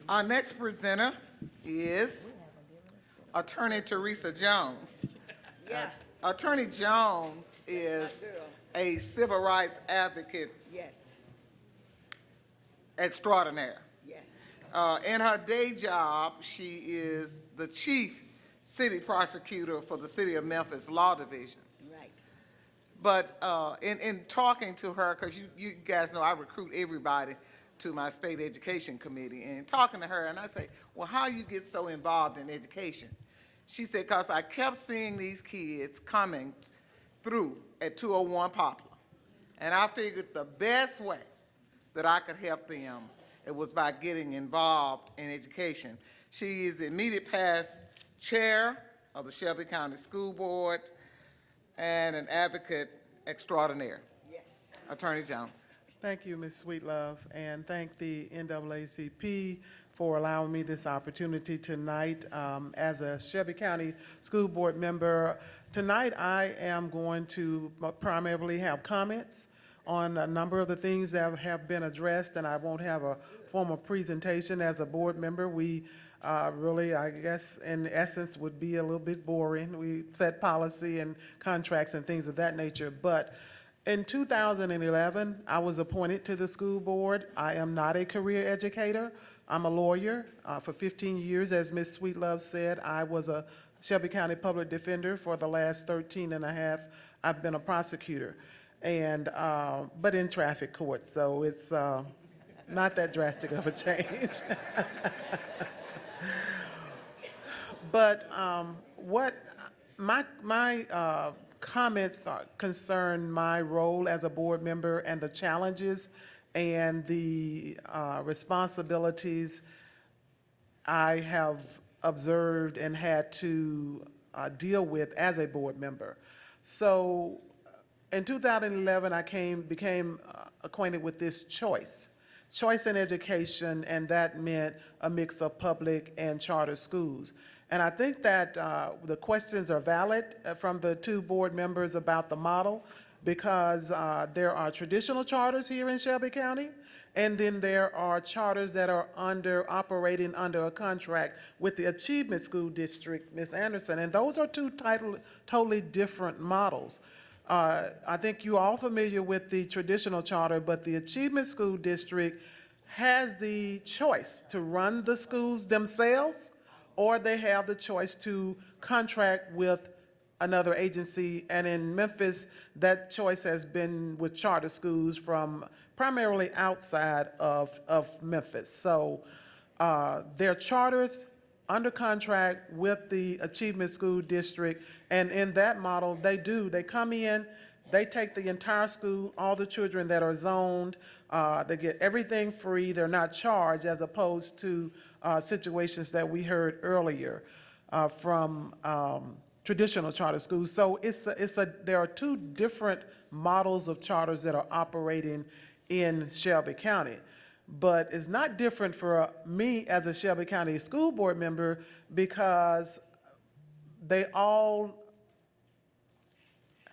Our next presenter is Attorney Teresa Jones. Yeah, Attorney Jones my is girl. a civil rights advocate Yes, extraordinaire. yes, In her day job, she is the chief city prosecutor for the city of Memphis Law Division. right. But in talking to her, because you guys know I recruit everybody to my state education committee, and talking to her, and I say, well, how you get so involved in education? She said, because I kept seeing these kids coming through at 201 Poplar, and I figured the best way that I could help them, it was by getting involved in education. She is the immediate past chair of the Shelby County School Board and an advocate extraordinaire. Yes. Attorney Jones. Thank you, Ms. Sweetlove, and thank the NAACP for allowing me this opportunity tonight. As a Shelby County School Board member, tonight I am going to primarily have comments on a number of the things that have been addressed, and I won't have a formal presentation as a board member. We really, I guess, in essence, would be a little bit boring. We set policy and contracts and things of that nature, but in 2011, I was appointed to the school board. I am not a career educator. I'm a lawyer. For 15 years, as Ms. Sweetlove said, I was a Shelby County public defender. For the last 13 and a half, I've been a prosecutor, and but in traffic court, so it's not that drastic of a change. But what my comments concern my role as a board member and the challenges and the responsibilities I have observed and had to deal with as a board member. So in 2011, I became acquainted with this choice in education, and that meant a mix of public and charter schools. And I think that the questions are valid from the two board members about the model, because there are traditional charters here in Shelby County, and then there are charters that are operating under a contract with the Achievement School District, Ms. Anderson, and those are two totally different models. I think you're all familiar with the traditional charter, but the Achievement School District has the choice to run the schools themselves, or they have the choice to contract with another agency. And in Memphis, that choice has been with charter schools from primarily outside of Memphis. So they're charters under contract with the Achievement School District, and in that model, they come in, they take the entire school, all the children that are zoned, they get everything free, they're not charged, as opposed to situations that we heard earlier from traditional charter schools. So there are two different models of charters that are operating in Shelby County. But it's not different for me as a Shelby County School Board member, because they all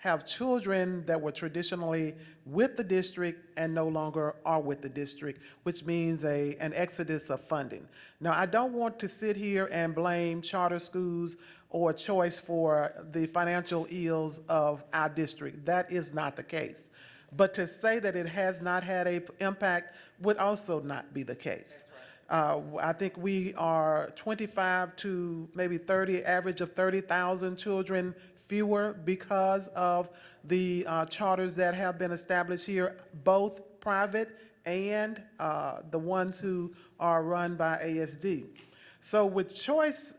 have children that were traditionally with the district and no longer are with the district, which means an exodus of funding. Now, I don't want to sit here and blame charter schools or choice for the financial ills of our district. That is not the case. But to say that it has not had an impact would also not be the case. I think we are 25 to maybe 30, average of 30,000 children fewer because of the charters that have been established here, both private and the ones who are run by ASD. So with choice,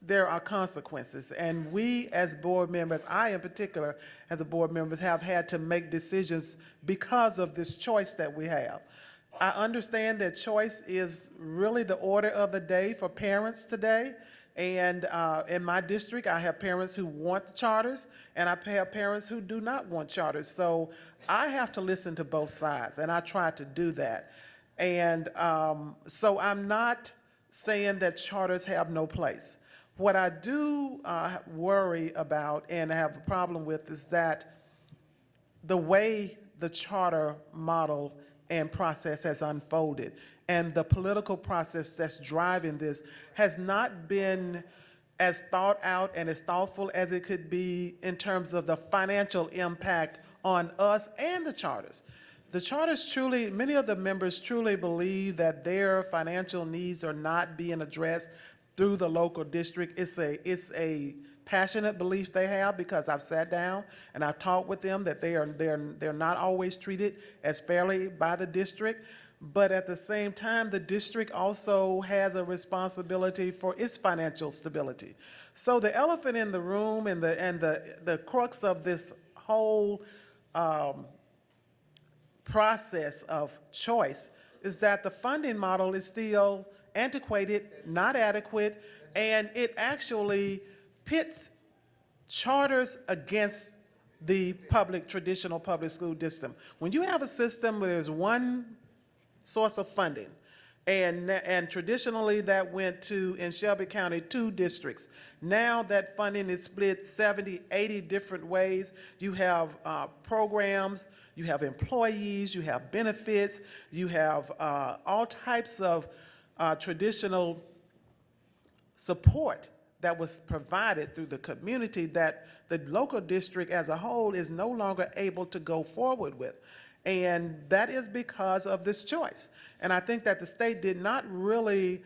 there are consequences, and we as board members, I in particular as a board member, have had to make decisions because of this choice that we have. I understand that choice is really the order of the day for parents today, and in my district, I have parents who want charters, and I have parents who do not want charters. So I have to listen to both sides, and I try to do that. And so I'm not saying that charters have no place. What I do worry about and have a problem with is that the way the charter model and process has unfolded. And the political process that's driving this has not been as thought out and as thoughtful as it could be in terms of the financial impact on us and the charters. The charters truly, many of the members truly believe that their financial needs are not being addressed through the local district. It's a passionate belief they have, because I've sat down and I've talked with them that they're not always treated as fairly by the district. But at the same time, the district also has a responsibility for its financial stability. So the elephant in the room and the crux of this whole process of choice is that the funding model is still antiquated, not adequate, and it actually pits charters against the traditional public school system. When you have a system where there's one source of funding, and traditionally that went to, in Shelby County, 2 districts. Now that funding is split 70, 80 different ways. You have programs, you have employees, you have benefits, you have all types of traditional support that was provided through the community that the local district as a whole is no longer able to go forward with. And that is because of this choice. And I think that the state did not really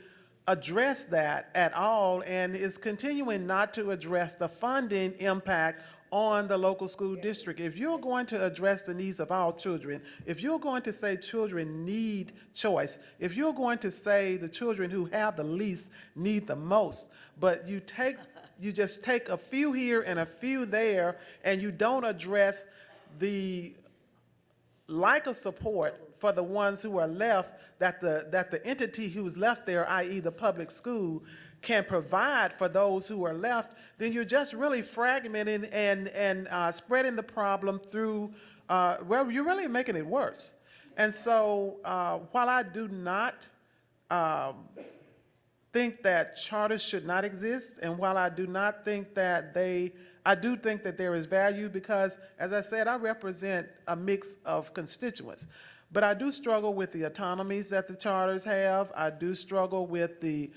address that at all, and is continuing not to address the funding impact on the local school district. If you're going to address the needs of all children, if you're going to say children need choice, if you're going to say the children who have the least need the most, but you just take a few here and a few there, and you don't address the lack of support for the ones who are left, that the entity who's left there, i.e. the public school, can provide for those who are left, then you're just really fragmenting and spreading the problem through, well, you're really making it worse. And so while I do not think that charters should not exist, and while I do not think that I do think that there is value, because, as I said, I represent a mix of constituents. But I do struggle with the autonomies that the charters have. I do struggle with the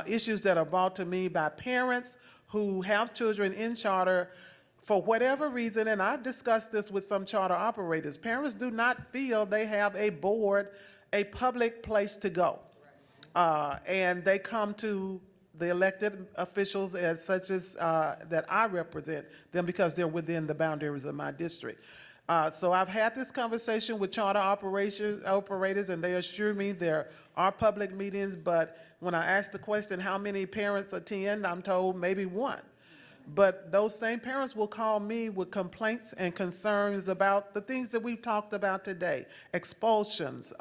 issues that are brought to me by parents who have children in charter for whatever reason, and I've discussed this with some charter operators. Parents do not feel they have a board, a public place to go. And they come to the elected officials as such as that I represent them, because they're within the boundaries of my district. So I've had this conversation with charter operators, and they assure me there are public meetings, but when I ask the question, how many parents attend, I'm told maybe 1. But those same parents will call me with complaints and concerns about the things that we've talked about today: expulsions,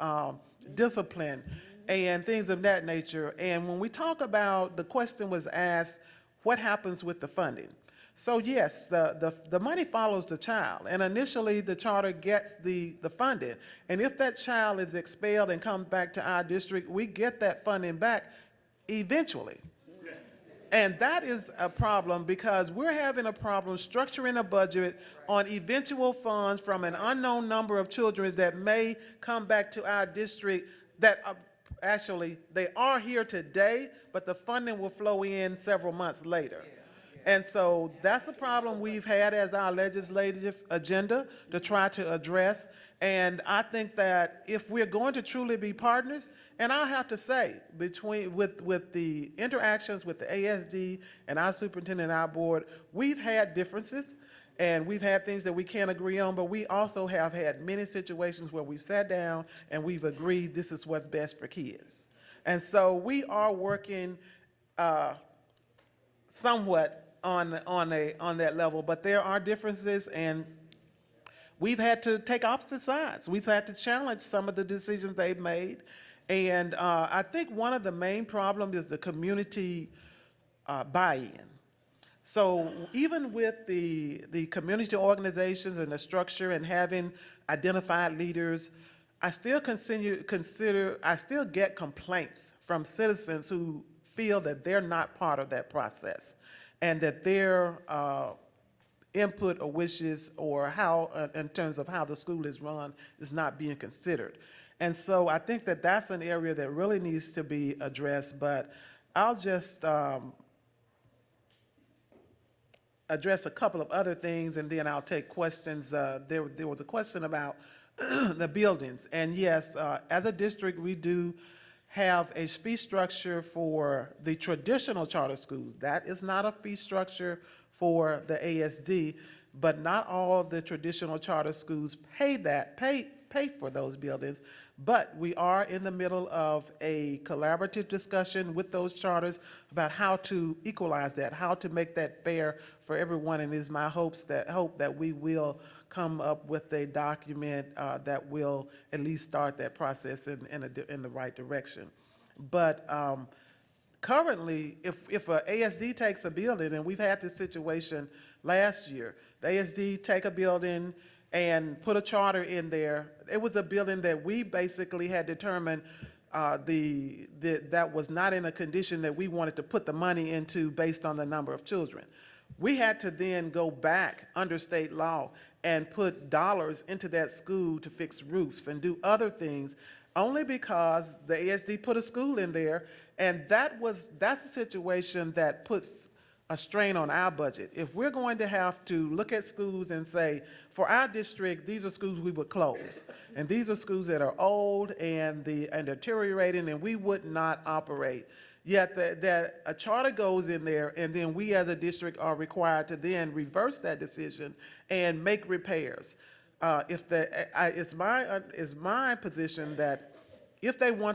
discipline, and things of that nature. And when we talk about, the question was asked, what happens with the funding? So yes, the money follows the child, and initially the charter gets the funding. And if that child is expelled and comes back to our district, we get that funding back eventually. And that is a problem, because we're having a problem structuring a budget on eventual funds from an unknown number of children that may come back to our district that actually, they are here today, but the funding will flow in several months later. And so that's a problem we've had as our legislative agenda to try to address. And I think that if we're going to truly be partners, and I have to say, with the interactions with the ASD and our superintendent and our board, we've had differences, and we've had things that we can't agree on, but we also have had many situations where we've sat down and we've agreed this is what's best for kids. And so we are working somewhat on that level, but there are differences, and we've had to take opposite sides. We've had to challenge some of the decisions they've made. And I think one of the main problems is the community buy-in. So even with the community organizations and the structure and having identified leaders, I still get complaints from citizens who feel that they're not part of that process, and that their input or wishes or how, in terms of how the school is run, is not being considered. And so I think that that's an area that really needs to be addressed, but I'll just address a couple of other things, and then I'll take questions. There was a question about the buildings. And yes, as a district, we do have a fee structure for the traditional charter schools. That is not a fee structure for the ASD, but not all of the traditional charter schools pay for those buildings. But we are in the middle of a collaborative discussion with those charters about how to equalize that, how to make that fair for everyone. And it is my hope that we will come up with a document that will at least start that process in the right direction. But currently, if a ASD takes a building, and we've had this situation last year, the ASD take a building and put a charter in there. It was a building that we basically had determined that was not in a condition that we wanted to put the money into based on the number of children. We had to then go back under state law and put dollars into that school to fix roofs and do other things, only because the ASD put a school in there, and that's a situation that puts a strain on our budget. If we're going to have to look at schools and say, for our district, these are schools we would close, and these are schools that are old and deteriorating, and we would not operate. Yet that a charter goes in there, and then we as a district are required to then reverse that decision and make repairs. It's my position that if they want